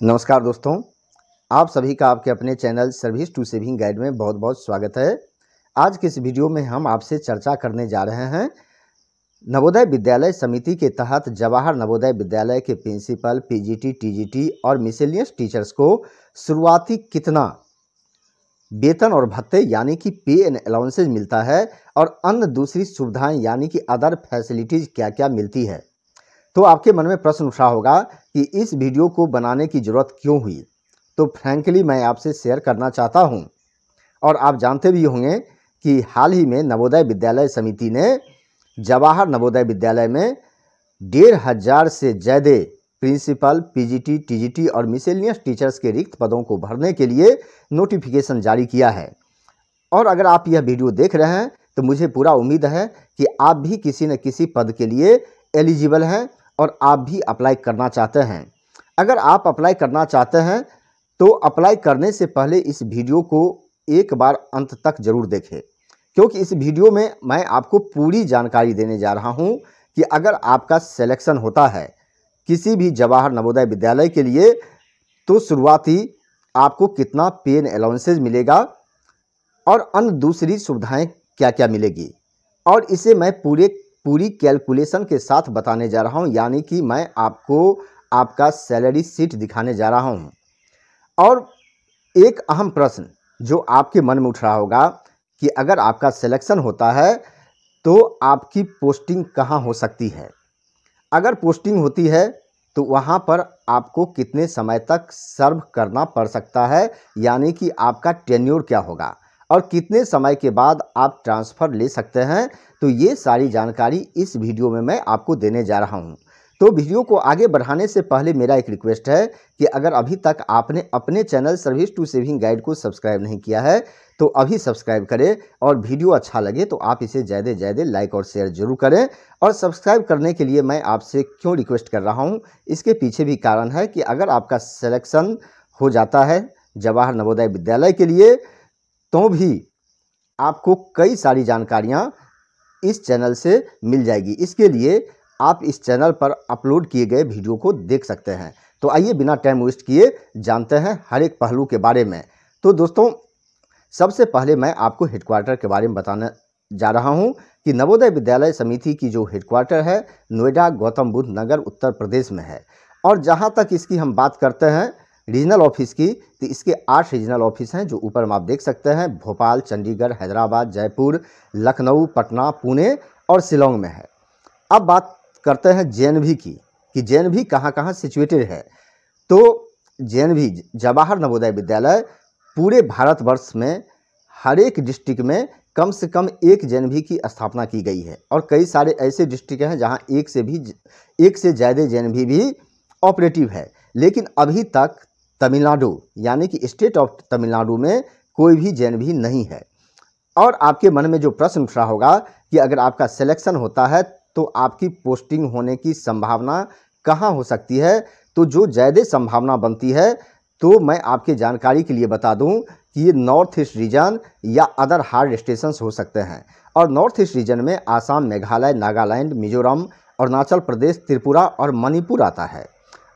नमस्कार दोस्तों, आप सभी का आपके अपने channel service to saving guide में बहुत बहुत स्वागत है। आज के इस वीडियो में हम आपसे चर्चा करने जा रहे हैं नवोदय विद्यालय समिति के तहत जवाहर नवोदय विद्यालय के प्रिंसिपल, पीजीटी, टीजीटी और मिसेलियस टीचर्स को शुरुआती कितना वेतन और भत्ते यानी कि पे एंड अलाउंसेज मिलता है और अन्य दूसरी सुविधाएं यानी कि अदर फैसिलिटीज़ क्या क्या मिलती है। तो आपके मन में प्रश्न उठा होगा कि इस वीडियो को बनाने की ज़रूरत क्यों हुई। तो फ्रैंकली मैं आपसे शेयर करना चाहता हूं। और आप जानते भी होंगे कि हाल ही में नवोदय विद्यालय समिति ने जवाहर नवोदय विद्यालय में 1500 से ज़्यादा प्रिंसिपल, पीजीटी, टीजीटी और मिसेलियस टीचर्स के रिक्त पदों को भरने के लिए नोटिफिकेशन जारी किया है। और अगर आप यह वीडियो देख रहे हैं तो मुझे पूरा उम्मीद है कि आप भी किसी न किसी पद के लिए एलिजिबल हैं और आप भी अप्लाई करना चाहते हैं। अगर आप अप्लाई करना चाहते हैं तो अप्लाई करने से पहले इस वीडियो को एक बार अंत तक ज़रूर देखें, क्योंकि इस वीडियो में मैं आपको पूरी जानकारी देने जा रहा हूं कि अगर आपका सिलेक्शन होता है किसी भी जवाहर नवोदय विद्यालय के लिए तो शुरुआती आपको कितना पे एंड अलाउंसेज मिलेगा और अन्य दूसरी सुविधाएं क्या क्या मिलेगी। और इसे मैं पूरी कैलकुलेशन के साथ बताने जा रहा हूं, यानी कि मैं आपको आपका सैलरी शीट दिखाने जा रहा हूं। और एक अहम प्रश्न जो आपके मन में उठ रहा होगा कि अगर आपका सिलेक्शन होता है तो आपकी पोस्टिंग कहां हो सकती है। अगर पोस्टिंग होती है तो वहां पर आपको कितने समय तक सर्व करना पड़ सकता है, यानी कि आपका टेन्योर क्या होगा और कितने समय के बाद आप ट्रांसफ़र ले सकते हैं। तो ये सारी जानकारी इस वीडियो में मैं आपको देने जा रहा हूं। तो वीडियो को आगे बढ़ाने से पहले मेरा एक रिक्वेस्ट है कि अगर अभी तक आपने अपने channel service to saving guide को सब्सक्राइब नहीं किया है तो अभी सब्सक्राइब करें और वीडियो अच्छा लगे तो आप इसे ज़्यादा से ज़्यादा लाइक और शेयर जरूर करें। और सब्सक्राइब करने के लिए मैं आपसे क्यों रिक्वेस्ट कर रहा हूँ, इसके पीछे भी कारण है कि अगर आपका सिलेक्शन हो जाता है जवाहर नवोदय विद्यालय के लिए तो भी आपको कई सारी जानकारियाँ इस चैनल से मिल जाएगी। इसके लिए आप इस चैनल पर अपलोड किए गए वीडियो को देख सकते हैं। तो आइए बिना टाइम वेस्ट किए जानते हैं हर एक पहलू के बारे में। तो दोस्तों, सबसे पहले मैं आपको हेडक्वार्टर के बारे में बताने जा रहा हूं कि नवोदय विद्यालय समिति की जो हेडक्वार्टर है नोएडा गौतम बुद्ध नगर उत्तर प्रदेश में है। और जहां तक इसकी हम बात करते हैं रीजनल ऑफिस की, तो इसके 8 रीजनल ऑफिस हैं जो ऊपर में आप देख सकते हैं। भोपाल, चंडीगढ़, हैदराबाद, जयपुर, लखनऊ, पटना, पुणे और शिलोंग में है। अब बात करते हैं जेएनवी की कि जेएनवी कहाँ कहाँ सिचुएटेड है। तो जेएनवी जवाहर नवोदय विद्यालय पूरे भारतवर्ष में हर एक डिस्ट्रिक्ट में कम से कम एक जेएनवी की स्थापना की गई है। और कई सारे ऐसे डिस्ट्रिक्ट हैं जहां एक से ज़्यादा जेएनवी भी ऑपरेटिव है। लेकिन अभी तक तमिलनाडु यानी कि स्टेट ऑफ तमिलनाडु में कोई भी जेएनवी नहीं है। और आपके मन में जो प्रश्न उठ रहा होगा कि अगर आपका सिलेक्शन होता है तो आपकी पोस्टिंग होने की संभावना कहाँ हो सकती है। तो जो ज़्यादा संभावना बनती है तो मैं आपके जानकारी के लिए बता दूं कि ये नॉर्थ ईस्ट रीजन या अदर हार्ड स्टेशंस हो सकते हैं। और नॉर्थ ईस्ट रीजन में आसाम, मेघालय, नागालैंड, मिजोरम, अरुणाचल प्रदेश, त्रिपुरा और मणिपुर आता है।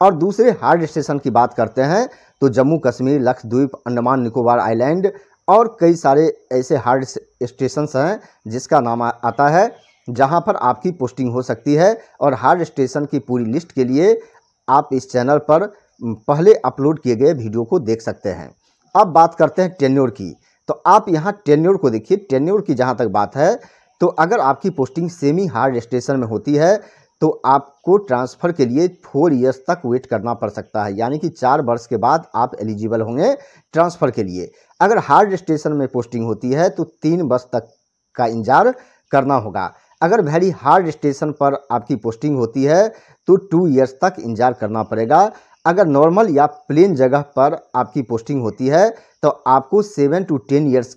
और दूसरे हार्ड स्टेशन की बात करते हैं तो जम्मू कश्मीर, लक्षद्वीप, अंडमान निकोबार आइलैंड और कई सारे ऐसे हार्ड स्टेशंस हैं जिसका नाम आता है जहां पर आपकी पोस्टिंग हो सकती है। और हार्ड स्टेशन की पूरी लिस्ट के लिए आप इस चैनल पर पहले अपलोड किए गए वीडियो को देख सकते हैं। अब बात करते हैं टेन्योर की। तो आप यहाँ टेन्योर को देखिए। टेन्योर की जहाँ तक बात है तो अगर आपकी पोस्टिंग सेमी हार्ड स्टेशन में होती है तो आपको ट्रांसफ़र के लिए 4 ईयर्स तक वेट करना पड़ सकता है, यानी कि 4 वर्ष के बाद आप एलिजिबल होंगे ट्रांसफ़र के लिए। अगर हार्ड स्टेशन में पोस्टिंग होती है तो 3 वर्ष तक का इंतजार करना होगा। अगर वेरी हार्ड स्टेशन पर आपकी पोस्टिंग होती है तो 2 ईयर्स तक इंतजार करना पड़ेगा। अगर नॉर्मल या प्लेन जगह पर आपकी पोस्टिंग होती है तो आपको 7 to 10 ईयर्स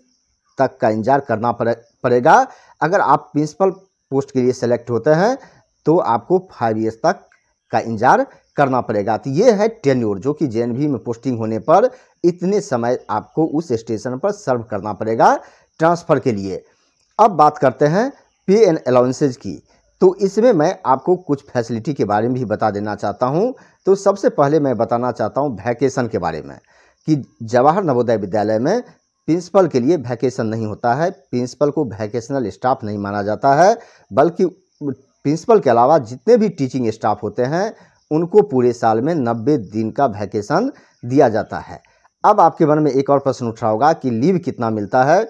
तक का इंतजार करना पड़ेगा। अगर आप प्रिंसिपल पोस्ट के लिए सेलेक्ट होते हैं तो आपको 5 ईयर्स तक का इंतजार करना पड़ेगा। तो ये है टेन्योर, जो कि जेएनवी में पोस्टिंग होने पर इतने समय आपको उस स्टेशन पर सर्व करना पड़ेगा ट्रांसफ़र के लिए। अब बात करते हैं पे एंड अलाउंसेज की। तो इसमें मैं आपको कुछ फैसिलिटी के बारे में भी बता देना चाहता हूं। तो सबसे पहले मैं बताना चाहता हूं वैकेशन के बारे में कि जवाहर नवोदय विद्यालय में प्रिंसिपल के लिए वैकेशन नहीं होता है। प्रिंसिपल को वैकेशनल स्टाफ नहीं माना जाता है, बल्कि प्रिंसिपल के अलावा जितने भी टीचिंग स्टाफ होते हैं उनको पूरे साल में 90 दिन का वैकेशन दिया जाता है। अब आपके मन में एक और प्रश्न उठ रहा होगा कि लीव कितना मिलता है।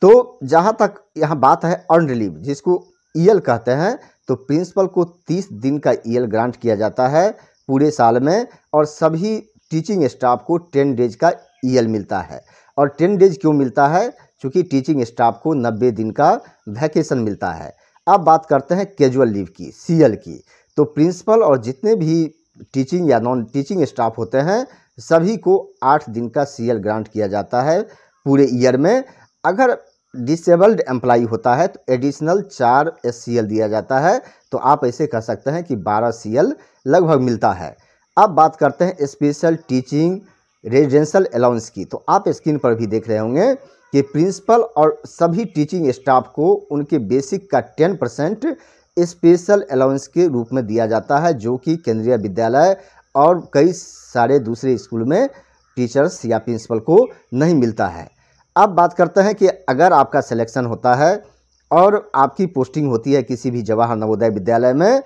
तो जहाँ तक यहाँ बात है अर्नड लीव, जिसको ईएल कहते हैं, तो प्रिंसिपल को 30 दिन का ईएल ग्रांट किया जाता है पूरे साल में, और सभी टीचिंग स्टाफ को 10 डेज का ईएल मिलता है। और 10 डेज क्यों मिलता है? क्योंकि टीचिंग स्टाफ को 90 दिन का वैकेशन मिलता है। अब बात करते हैं कैजुअल लीव की, सीएल की। तो प्रिंसिपल और जितने भी टीचिंग या नॉन टीचिंग स्टाफ होते हैं सभी को 8 दिन का सीएल ग्रांट किया जाता है पूरे ईयर में। अगर डिसेबल्ड एम्प्लॉई होता है तो एडिशनल 4 एससीएल दिया जाता है। तो आप ऐसे कह सकते हैं कि 12 सीएल लगभग मिलता है। अब बात करते हैं स्पेशल टीचिंग रेजिडेंशियल अलाउंस की। तो आप स्क्रीन पर भी देख रहे होंगे कि प्रिंसिपल और सभी टीचिंग स्टाफ को उनके बेसिक का 10% स्पेशल अलाउंस के रूप में दिया जाता है, जो कि केंद्रीय विद्यालय और कई सारे दूसरे स्कूल में टीचर्स या प्रिंसिपल को नहीं मिलता है। अब बात करते हैं कि अगर आपका सिलेक्शन होता है और आपकी पोस्टिंग होती है किसी भी जवाहर नवोदय विद्यालय में,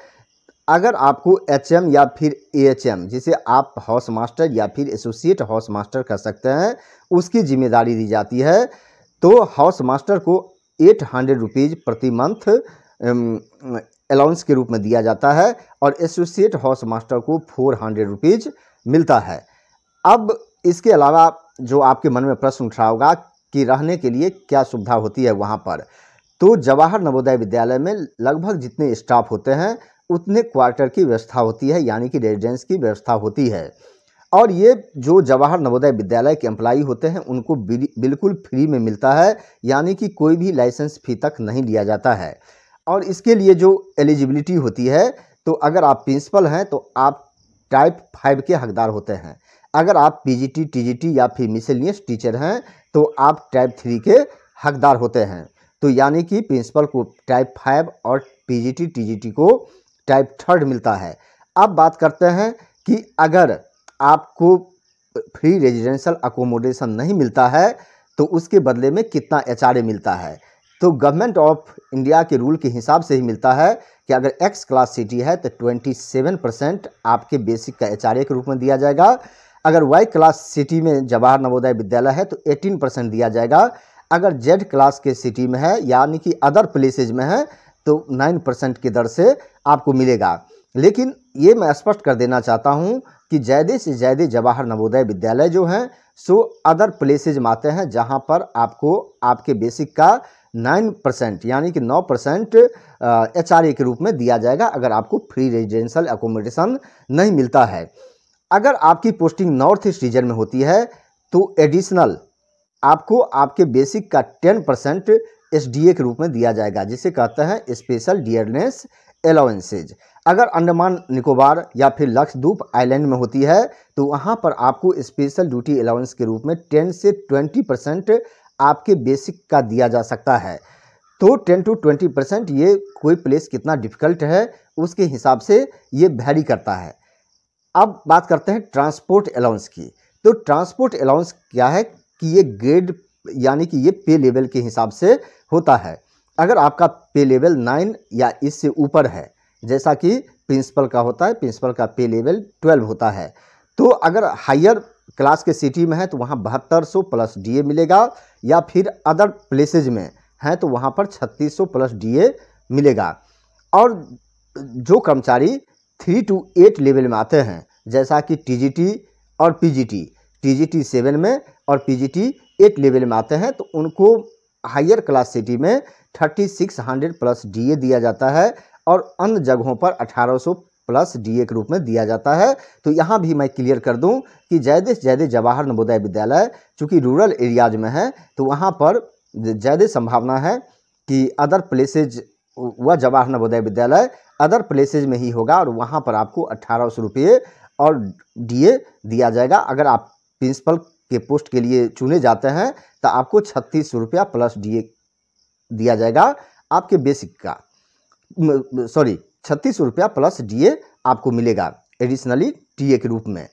अगर आपको एचएम या फिर एएचएम, जिसे आप हाउस मास्टर या फिर एसोसिएट हाउस मास्टर कर सकते हैं, उसकी जिम्मेदारी दी जाती है, तो हाउस मास्टर को 800 रुपीज़ प्रति मंथ अलाउंस के रूप में दिया जाता है और एसोसिएट हाउस मास्टर को 400 रुपीज़ मिलता है। अब इसके अलावा जो आपके मन में प्रश्न उठ रहा होगा कि रहने के लिए क्या सुविधा होती है वहाँ पर, तो जवाहर नवोदय विद्यालय में लगभग जितने स्टाफ होते हैं उतने क्वार्टर की व्यवस्था होती है, यानी कि रेजिडेंस की व्यवस्था होती है। और ये जो जवाहर नवोदय विद्यालय के एम्प्लॉई होते हैं उनको बिल्कुल फ्री में मिलता है, यानी कि कोई भी लाइसेंस फी तक नहीं लिया जाता है। और इसके लिए जो एलिजिबिलिटी होती है, तो अगर आप प्रिंसिपल हैं तो आप टाइप 5 के हकदार होते हैं। अगर आप पीजीटी, टीजीटी या फिर मिसलेनियस टीचर हैं तो आप टाइप 3 के हकदार होते हैं। तो यानी कि प्रिंसिपल को टाइप 5 और पीजीटी, टीजीटी को टाइप 3 मिलता है। अब बात करते हैं कि अगर आपको फ्री रेजिडेंशियल अकोमोडेशन नहीं मिलता है तो उसके बदले में कितना एचआरए मिलता है। तो गवर्नमेंट ऑफ इंडिया के रूल के हिसाब से ही मिलता है कि अगर एक्स क्लास सिटी है तो 27% आपके बेसिक का एचआरए के रूप में दिया जाएगा। अगर वाई क्लास सिटी में जवाहर नवोदय विद्यालय है तो 18% दिया जाएगा। अगर जेड क्लास के सिटी में है यानी कि अदर प्लेसेज में है तो 9% की दर से आपको मिलेगा। लेकिन ये मैं स्पष्ट कर देना चाहता हूँ कि ज़्यादा से ज़्यादा जवाहर नवोदय विद्यालय जो हैं सो अदर प्लेसेज में आते हैं, जहाँ पर आपको आपके बेसिक का 9% यानी कि 9% एचआरए के रूप में दिया जाएगा अगर आपको फ्री रेजिडेंशियल अकोमोडेशन नहीं मिलता है। अगर आपकी पोस्टिंग नॉर्थ ईस्ट रीजन में होती है तो एडिशनल आपको आपके बेसिक का 10% एसडीए के रूप में दिया जाएगा, जिसे कहते हैं स्पेशल डियरनेस अलाउंसेज। अगर अंडमान निकोबार या फिर लक्षद्वीप आइलैंड में होती है तो वहाँ पर आपको स्पेशल ड्यूटी अलाउंस के रूप में 10 से 20% आपके बेसिक का दिया जा सकता है। तो 10 to 20% ये कोई प्लेस कितना डिफ़िकल्ट है उसके हिसाब से ये वैरी करता है। अब बात करते हैं ट्रांसपोर्ट अलाउंस की। तो ट्रांसपोर्ट अलाउंस क्या है कि ये ग्रेड यानी कि ये पे लेवल के हिसाब से होता है। अगर आपका पे लेवल 9 या इससे ऊपर है, जैसा कि प्रिंसिपल का होता है, प्रिंसिपल का पे लेवल 12 होता है, तो अगर हायर क्लास के सिटी में है तो वहाँ 7200 प्लस डीए मिलेगा, या फिर अदर प्लेसेज में हैं तो वहाँ पर 3600 प्लस डीए मिलेगा। और जो कर्मचारी 3 to 8 लेवल में आते हैं, जैसा कि टीजीटी और पीजीटी, टीजीटी 7 में और पीजीटी 8 लेवल में आते हैं, तो उनको हायर क्लास सिटी में 3600 प्लस डीए दिया जाता है और अन्य जगहों पर 1800 प्लस डीए के रूप में दिया जाता है। तो यहाँ भी मैं क्लियर कर दूं कि ज़्यादा से ज़्यादा जवाहर नवोदय विद्यालय चूँकि रूरल एरियाज में है तो वहाँ पर ज़्यादा संभावना है कि अदर प्लेसेज वह जवाहर नवोदय विद्यालय अदर प्लेसेज में ही होगा और वहाँ पर आपको 1800 रुपये और डीए दिया जाएगा। अगर आप प्रिंसिपल के पोस्ट के लिए चुने जाते हैं तो आपको 3600 रुपया प्लस डीए दिया जाएगा आपके बेसिक का। सॉरी 3600 रुपया प्लस DA आपको मिलेगा एडिशनली TA के रूप में।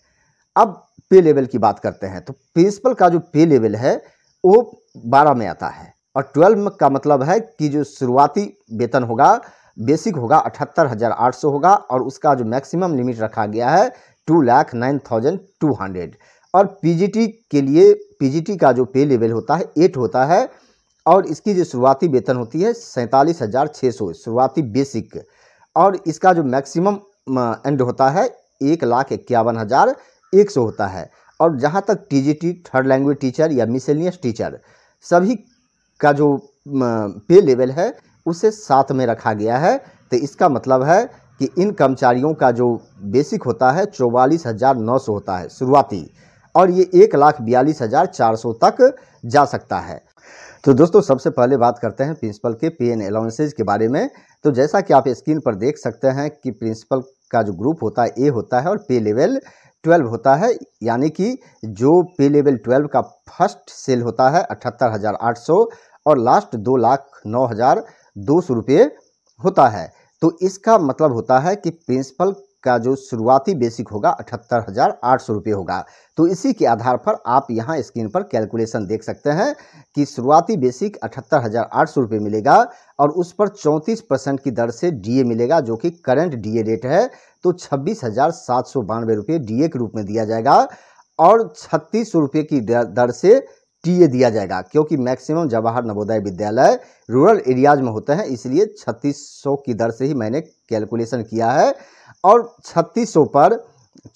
अब पे लेवल की बात करते हैं तो प्रिंसिपल का जो पे लेवल है वो 12 में आता है और 12 का मतलब है कि जो शुरुआती वेतन होगा बेसिक होगा 78,800 होगा और उसका जो मैक्सिमम लिमिट रखा गया है 2,09,200 और PGT के लिए PGT का जो पे लेवल होता है 8 होता है और इसकी जो शुरुआती वेतन होती है 47,600 शुरुआती बेसिक और इसका जो मैक्सिमम एंड होता है 1,51,100 होता है। और जहाँ तक TGT थर्ड लैंग्वेज टीचर या मिसलेनियस टीचर सभी का जो पे लेवल है उसे 7 में रखा गया है। तो इसका मतलब है कि इन कर्मचारियों का जो बेसिक होता है 44,900 होता है शुरुआती और ये 1,42,400 तक जा सकता है। तो दोस्तों सबसे पहले बात करते हैं प्रिंसिपल के पे एंड अलाउंसेज के बारे में। तो जैसा कि आप स्क्रीन पर देख सकते हैं कि प्रिंसिपल का जो ग्रुप होता है A होता है और पे लेवल 12 होता है, यानी कि जो पे लेवल 12 का फर्स्ट सेल होता है 78,800 और लास्ट 2,09,200 रुपये होता है। तो इसका मतलब होता है कि प्रिंसिपल का जो शुरुआती बेसिक होगा 78,800 रुपये होगा। तो इसी के आधार पर आप यहाँ स्क्रीन पर कैलकुलेशन देख सकते हैं कि शुरुआती बेसिक 78,800 रुपये मिलेगा और उस पर 34% की दर से DA मिलेगा जो कि करंट DA रेट है। तो 26,792 रुपये DA के रूप में दिया जाएगा और 3,600 रुपये की दर से TA दिया जाएगा, क्योंकि maximum Jawahar Navodaya Vidyalaya rural areas में होते हैं, इसलिए 3,600 की दर से ही मैंने कैलकुलेशन किया है। और 3,600 पर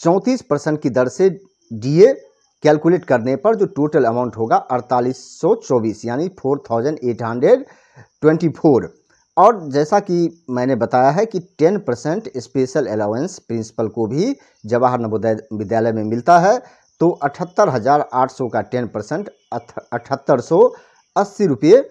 34% की दर से DA कैलकुलेट करने पर जो टोटल अमाउंट होगा 4,824 यानी 4,824। और जैसा कि मैंने बताया है कि 10% स्पेशल अलाउंस प्रिंसिपल को भी जवाहर नवोदय विद्यालय में मिलता है। तो 78,800 का 10% 7,880 रुपये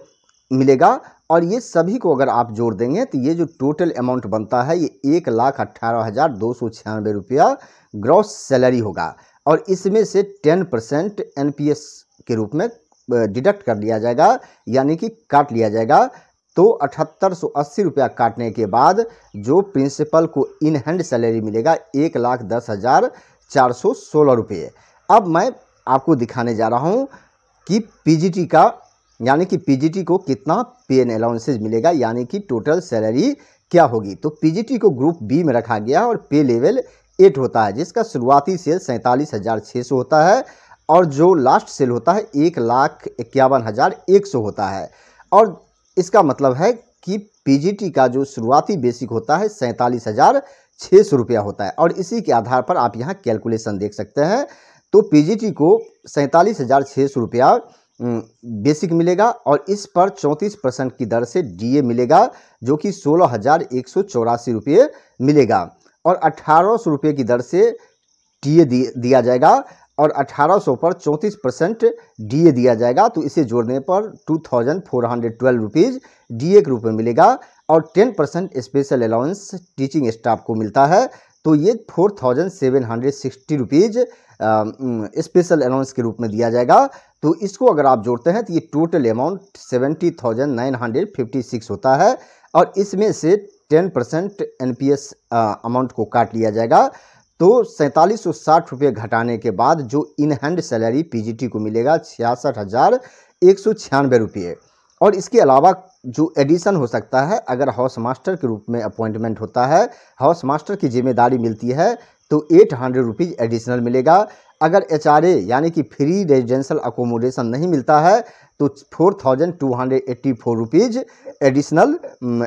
मिलेगा और ये सभी को अगर आप जोड़ देंगे तो ये जो टोटल अमाउंट बनता है ये 1,18,296 रुपया ग्रॉस सैलरी होगा और इसमें से 10% NPS के रूप में डिडक्ट कर लिया जाएगा, यानी कि काट लिया जाएगा। तो 7,880 रुपया काटने के बाद जो प्रिंसिपल को इन हैंड सैलरी मिलेगा 1,10,416 रुपये। अब मैं आपको दिखाने जा रहा हूँ कि PGT का यानी कि PGT को कितना पे एंड अलाउंसेज मिलेगा, यानी कि टोटल सैलरी क्या होगी। तो PGT को ग्रुप B में रखा गया और पे लेवल 8 होता है जिसका शुरुआती सेल 47,600 होता है और जो लास्ट सेल होता है 1,51,100 होता है। और इसका मतलब है कि PGT का जो शुरुआती बेसिक होता है 47,600 रुपया होता है और इसी के आधार पर आप यहाँ कैलकुलेशन देख सकते हैं। तो PGT को 47,600 रुपया बेसिक मिलेगा और इस पर 34% की दर से DA मिलेगा जो कि 16,184 रुपये मिलेगा और 1,800 रुपये की दर से TA दिया जाएगा और 1,800 पर 34% DA दिया जाएगा। तो इसे जोड़ने पर 2,412 रुपीज़ DA के रूप में मिलेगा और 10% स्पेशल अलाउंस टीचिंग स्टाफ को मिलता है। तो ये 4,760 रुपीज़ स्पेशल अलाउंस के रूप में दिया जाएगा। तो इसको अगर आप जोड़ते हैं तो ये टोटल अमाउंट 70,956 होता है और इसमें से 10% NPS अमाउंट को काट लिया जाएगा। तो 4,760 रुपये घटाने के बाद जो इन हैंड सैलरी PGT को मिलेगा 66,196 रुपये। और इसके अलावा जो एडिशन हो सकता है अगर हाउस मास्टर के रूप में अपॉइंटमेंट होता है, हाउस मास्टर की जिम्मेदारी मिलती है तो 800 रुपीज़ एडिशनल मिलेगा। अगर HRA यानी कि फ्री रेजिडेंशियल अकोमोडेशन नहीं मिलता है तो 4,284 रुपीज़ एडिशनल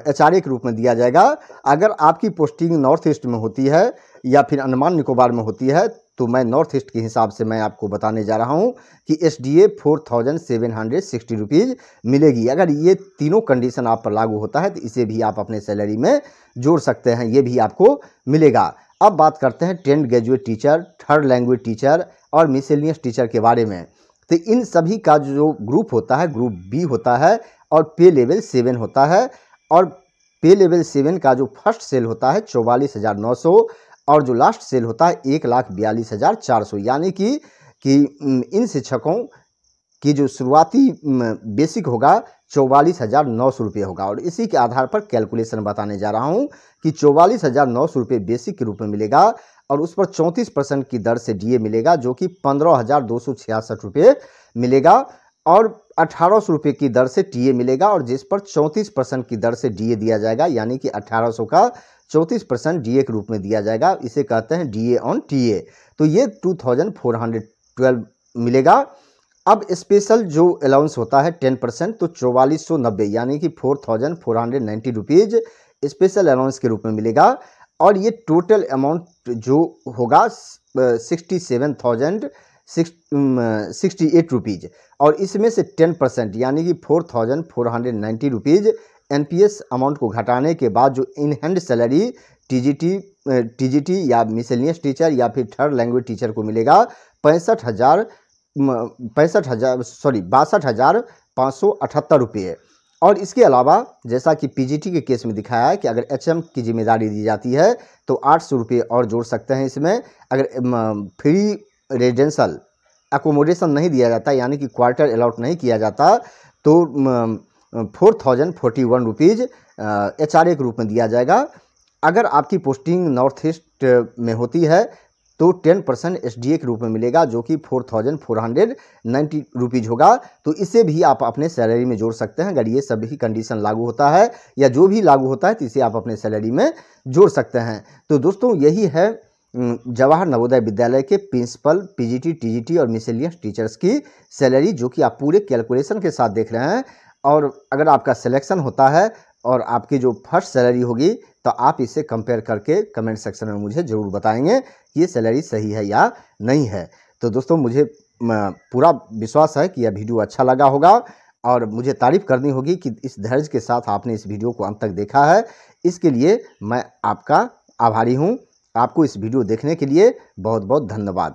HRA के रूप में दिया जाएगा। अगर आपकी पोस्टिंग नॉर्थ ईस्ट में होती है या फिर अंडमान निकोबार में होती है तो मैं नॉर्थ ईस्ट के हिसाब से मैं आपको बताने जा रहा हूं कि SDA 4,760 रुपीज़ मिलेगी। अगर ये तीनों कंडीशन आप पर लागू होता है तो इसे भी आप अपने सैलरी में जोड़ सकते हैं, ये भी आपको मिलेगा। अब बात करते हैं 10th graduate teacher, third language teacher और मिसलेनियस टीचर के बारे में। तो इन सभी का जो ग्रुप होता है ग्रुप B होता है और पे लेवल 7 होता है और पे लेवल 7 का जो फर्स्ट सेल होता है 44,900 और जो लास्ट सेल होता है 1,42,400, यानी कि इन शिक्षकों कि जो शुरुआती बेसिक होगा 44,900 रुपये होगा। और इसी के आधार पर कैलकुलेशन बताने जा रहा हूं कि 44,900 रुपये बेसिक के रूप में मिलेगा और उस पर 34% की दर से डीए मिलेगा, जो कि 15,266 रुपये मिलेगा। और 1,800 रुपये की दर से टीए मिलेगा और जिस पर 34% की दर से डीए दिया जाएगा, यानी कि 1,800 का 34% डीए के रूप में दिया जाएगा। इसे कहते हैं डीए ऑन टीए। तो ये 2,412 मिलेगा। अब स्पेशल जो अलाउंस होता है 10%, तो 4490 यानी कि 4,490 रुपीज़ स्पेशल अलाउंस के रूप में मिलेगा। और ये टोटल अमाउंट जो होगा 67,068 रुपीज़, और इसमें से 10% यानी कि 4,490 रुपीज़ एनपीएस अमाउंट को घटाने के बाद जो इन हैंड सैलरी टीजीटी या मिसलेनियस टीचर या फिर थर्ड लैंग्वेज टीचर को मिलेगा 62,578 रुपये। और इसके अलावा जैसा कि पीजीटी के केस में दिखाया है कि अगर एचएम की जिम्मेदारी दी जाती है तो 800 रुपये और जोड़ सकते हैं इसमें। अगर फ्री रेजिडेंशियल अकोमोडेशन नहीं दिया जाता, यानी कि क्वार्टर अलॉट नहीं किया जाता, तो 4,041 रुपीज़ एचआरए के रूप में दिया जाएगा। अगर आपकी पोस्टिंग नॉर्थ ईस्ट में होती है तो 10% एसडीए के रूप में मिलेगा, जो कि 4,490 रुपीज़ होगा। तो इसे भी आप अपने सैलरी में जोड़ सकते हैं। अगर ये सभी कंडीशन लागू होता है या जो भी लागू होता है तो इसे आप अपने सैलरी में जोड़ सकते हैं। तो दोस्तों यही है जवाहर नवोदय विद्यालय के प्रिंसिपल, पीजीटी, टीजीटी और मिसलेनियस टीचर्स की सैलरी, जो कि आप पूरे कैलकुलेशन के साथ देख रहे हैं। और अगर आपका सिलेक्शन होता है और आपकी जो फर्स्ट सैलरी होगी तो आप इसे कंपेयर करके कमेंट सेक्शन में मुझे ज़रूर बताएंगे कि ये सैलरी सही है या नहीं है। तो दोस्तों मुझे पूरा विश्वास है कि यह वीडियो अच्छा लगा होगा और मुझे तारीफ़ करनी होगी कि इस धैर्य के साथ आपने इस वीडियो को अंत तक देखा है। इसके लिए मैं आपका आभारी हूँ। आपको इस वीडियो देखने के लिए बहुत बहुत धन्यवाद।